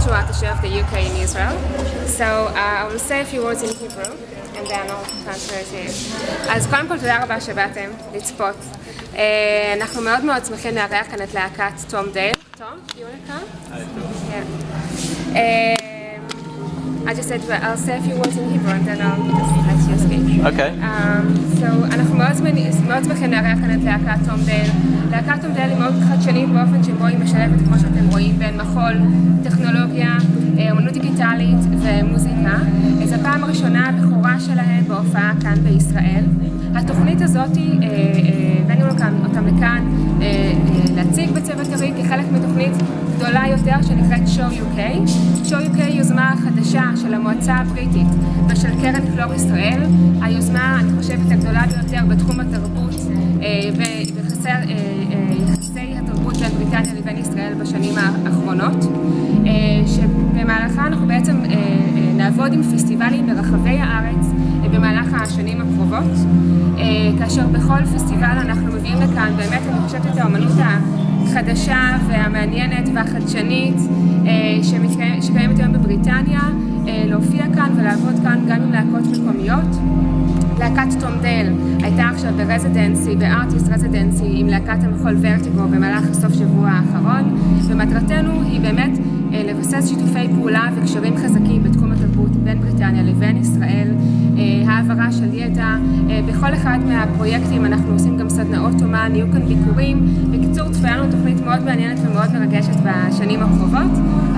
Joshua Atasher of the UK in Israel. So I will say a few words in Hebrew, and then I'll translate it. אז קודם כל תודה רבה שבאתם לצפות. אנחנו מאוד מאוד שמחים לארח כאן את להקת תום דייל. תום, you wanna come? I just said I'll say a few words in Hebrew and then I'll just let you speak. Okay. So אנחנו מאוד שמחים לארח כאן את להקת תום דייל. להקת תום דייל היא מאוד חדשנית באופן שבו היא משלבת, כמו שאתם רואים, בין מחול, טכנולוגיה, אומנות דיגיטלית ומוזיקה. זו הפעם הראשונה הבכורה שלהם בהופעה כאן בישראל. התוכנית הזאת, הבאנו אותם לכאן להציג בצוות ארי כחלק מתוכנית גדולה יותר שנקראת Show UK. Show UK היא יוזמה חדשה של המועצה הבריטית ושל קרן פלור ישראל. היוזמה, אני חושבת, הגדולה ביותר בתחום התרבות ויחסי התרבות בין בריטניה לבין ישראל בשנים האחרונות, שבמהלכה אנחנו בעצם נעבוד עם פסטיבלים ברחבי הארץ במהלך השנים הקרובות, כאשר בכל פסטיבל אנחנו מביאים לכאן באמת, אני חושבת, את האמנות החדשה והמעניינת והחדשנית שקיימת היום בבריטניה, להופיע כאן ולעבוד כאן גם עם להקות מקומיות. להקת תום דייל הייתה עכשיו ברזידנסי, בארטיסט רזידנסי עם להקת המחול ורטיגו במהלך הסוף שבוע האחרון, ומטרתנו היא באמת לבסס שיתופי פעולה וקשרים חזקים בתחום התרבות בין בריטניה לבין ישראל, העברה של ידע. בכל אחד מהפרויקטים אנחנו עושים גם סדנאות אומן, יהיו כאן ביקורים. בקיצור, צפויה לנו תוכנית מאוד מעניינת ומאוד מרגשת בשנים הקרובות.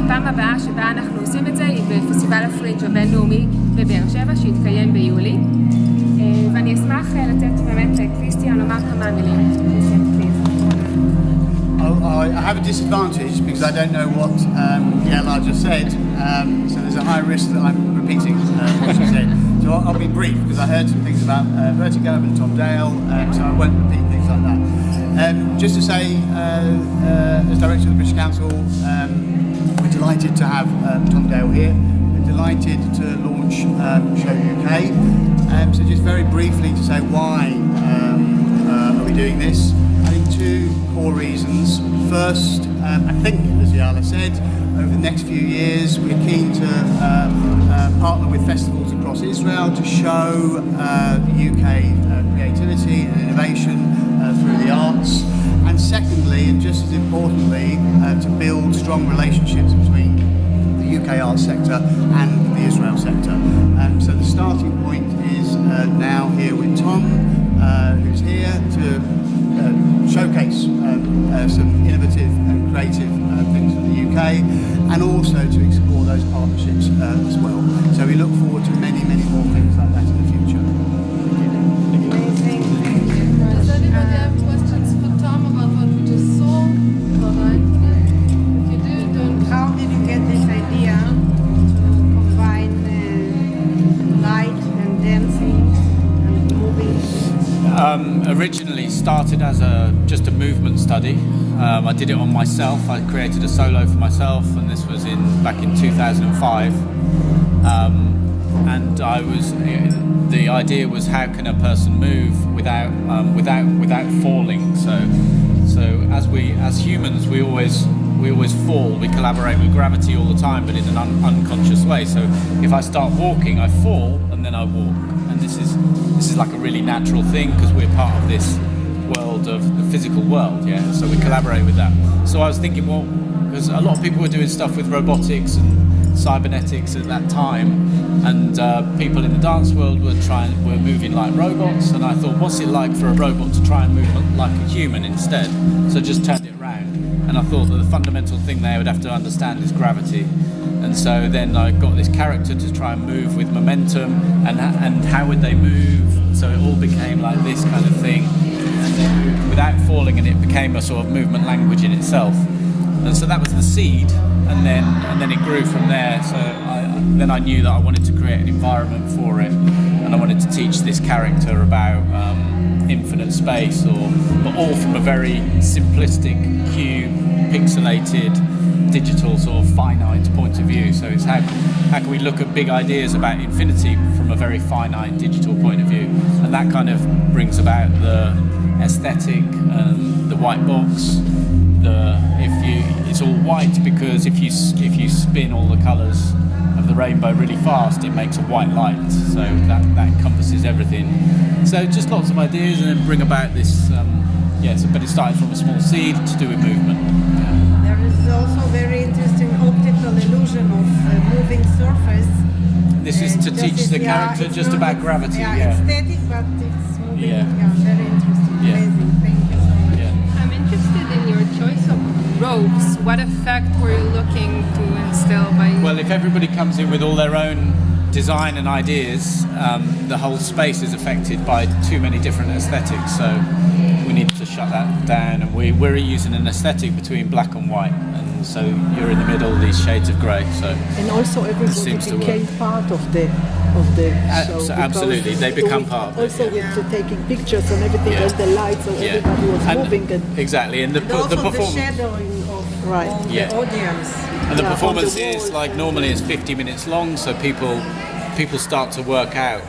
הפעם הבאה שבה אנחנו עושים את זה היא בפסטיבל הפרינג' הבינלאומי בבאר שבע שיתקיים ביולי. ואני אשמח לתת באמת לקריסטיאן לומר כמה מילים. I have a disadvantage because I don't know what Yael just said, so there's a high risk that I'm repeating what she said. So I'll be brief because I heard some things about Vertigo and Tom Dale, so I won't repeat things like that. Just to say, as Director of the British Council, we're delighted to have Tom Dale here. We're delighted to launch Show UK. So just very briefly to say why are we doing this? I think two core reasons. First, I think, as Yael said, over the next few years we're keen to partner with festivals across Israel to show the UK creativity and innovation through the arts. And secondly, and just as importantly, to build strong relationships between the UK arts sector and the Israel sector. So the starting point is now here with Tom, who's here to showcase some innovative and creative things from the UK, and also to explore those partnerships as well. So we look forward to many, many more things like that in the future. Amazing. Does anybody have questions for Tom about what we just saw? If you do, don't. How did you get this idea to combine light and dancing and moving? Originally started as just a movement study. I did it on myself. I created a solo for myself, and this was back in 2005. And the idea was, how can a person move without falling? So as humans, we always fall. We collaborate with gravity all the time, but in an unconscious way. So if I start walking, I fall, and then I walk. And this is like a really natural thing because we're part of this world of the physical world, yeah. So we collaborate with that. So I was thinking, well, because a lot of people were doing stuff with robotics and cybernetics at that time, and people in the dance world were moving like robots, and I thought, what's it like for a robot to try and move like a human instead? So I just turned it around, and I thought that the fundamental thing they would have to understand is gravity. And so then I got this character to try and move with momentum, and how would they move? So it all became like this kind of thing, and then without falling, and it became a sort of movement language in itself. And so that was the seed, and then it grew from there. So then I knew that I wanted to create an environment for it, and I wanted to teach this character about infinite space, but all from a very simplistic, cube, pixelated, digital sort of finite point of view. So it's how can we look at big ideas about infinity from a very finite digital point of view, and that kind of brings about the aesthetic and the white box, it's all white because if you spin all the colours of the rainbow really fast, it makes a white light. So that encompasses everything. So just lots of ideas, and then bring about this. But it started from a small seed to do with movement. There is also very interesting optical illusion of moving surface. This is to teach the character it's just not- about gravity. It's static, but it's moving. Yeah. Very interesting. Yeah. Amazing. Thank you so much. Yeah. I'm interested in your choice of robes. What effect were you looking to instill by? Well, if everybody comes in with all their own design and ideas, the whole space is affected by too many different aesthetics. So we need to shut that down, and we're using an aesthetic between black and white, and so you're in the middle, these shades of grey. So And also everybody seems to became work. part of the show. because absolutely, they become with- part of it, Also yeah. with the taking pictures and everything, Yeah. and the lights, so Yeah. everybody was moving. And exactly, and the Also the performance. shadowing of Right. Yeah. the audience. And the Yeah, performance on the is wall. like normally it's 50 minutes long, so people start to work out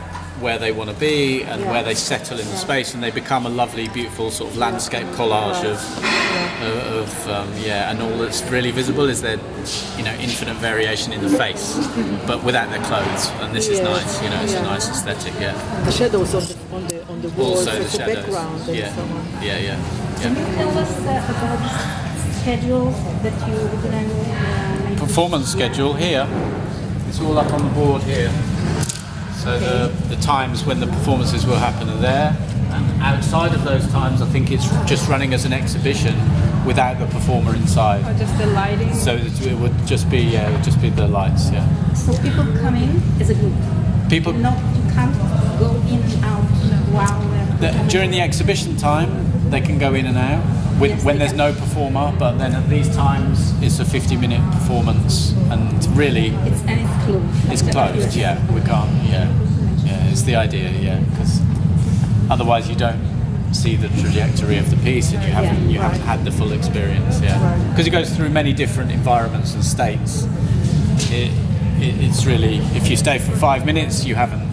where they want to be and where they settle in the space, and they become a lovely, beautiful sort of landscape collage and all that's really visible is their infinite variation in the face, but without their clothes. And this is Yes. nice, it's a Yeah. nice aesthetic, yeah. the shadows on the walls, Also the as a shadows, background and yeah, so on. yeah. Can you tell us about the schedule that you're going to Performance schedule here. It's all up on the board here. So the times when the performances will happen are there, and outside of those times, I think it's just running as an exhibition without the performer inside. Or just the lighting? So it would just be the lights. Yeah. So people come in as a group. People You can't go in and out while during the exhibition time, they can go in and out Yes, when they there's can. no performer. But then at these times, it's a 50-minute performance, and really. it's closed. It's closed, yeah. We can't, yeah. It's the idea, yeah, because otherwise you don't see the trajectory of the piece, and you haven't had the full experience, yeah. Because it goes through many different environments and states. It's really, if you stay for 5 minutes, you haven't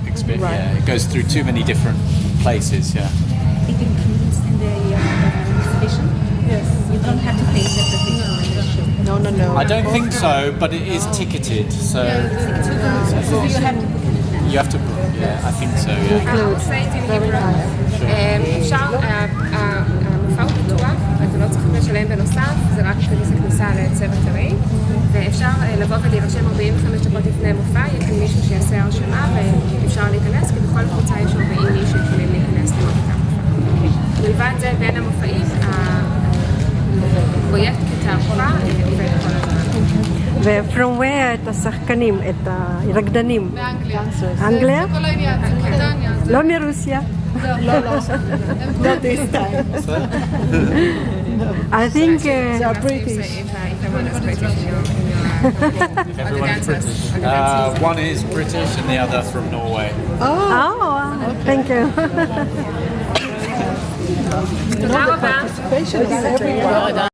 experienced. Yeah, it goes through too many different places, yeah. It includes in the exhibition. Yes. You don't have to pay separately for the show. No. I don't think so, but it is ticketed, so So you have to put it in. you have to. Yeah, I think so, yeah. I will say it in Hebrew. אפשר, המופע הוא פתוח, אתם לא צריכים לשלם בנוסף, זה רק כרטיס הכניסה לצוות ארעי, ואפשר לבוא ולהירשם 45 דקות לפני המופע, יש לי מישהו שיעשה הרשמה ואפשר להיכנס, כי בכל קבוצה יש 40 איש שיכולים להיכנס לראות את המופע. מלבד זה, בין המופעים, הפרויקט כתערוכה עובד כל הזמן. ו-from where את השחקנים, את הרקדנים? באנגליה. אנגליה? זה כל העניין, זה בריטניה. לא מרוסיה. Not this time. I think They are If British. everyone is British in your Everyone's British. One is British and the other from Norway. thank you. תודה רבה. Patient is everywhere.